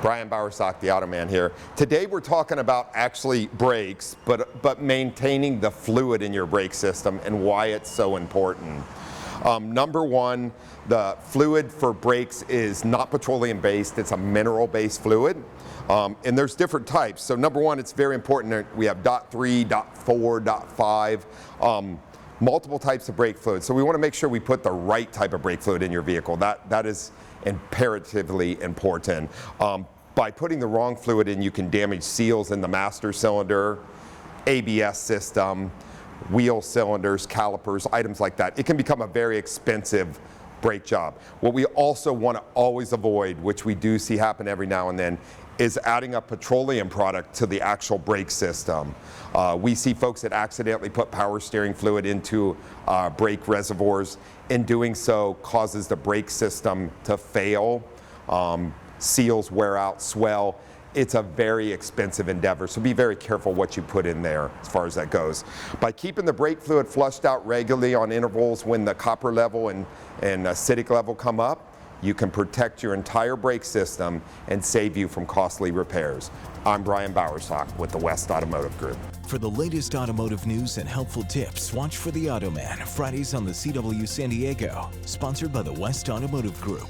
Brian Bowersock, the Automan here. Today we're talking about actually brakes, but maintaining the fluid in your brake system and why it's so important. Number one, the fluid for brakes is not petroleum-based, it's a mineral-based fluid. And there's different types. So number one, it's very important that we have .3, .4, .5, multiple types of brake fluid. So we want to make sure we put the right type of brake fluid in your vehicle. That is imperatively important. By putting the wrong fluid in, you can damage seals in the master cylinder, ABS system, wheel cylinders, calipers, items like that. It can become a very expensive brake job. What we also want to always avoid, which we do see happen every now and then, is adding a petroleum product to the actual brake system. We see folks that accidentally put power steering fluid into brake reservoirs. In doing so, causes the brake system to fail. Seals wear out, swell. It's a very expensive endeavor, so be very careful what you put in there as far as that goes. By keeping the brake fluid flushed out regularly on intervals when the copper level and acidic level come up, you can protect your entire brake system and save you from costly repairs. I'm Brian Bowersock with the West Automotive Group. For the latest automotive news and helpful tips, watch for the Automan Fridays on the CW San Diego, sponsored by the West Automotive Group.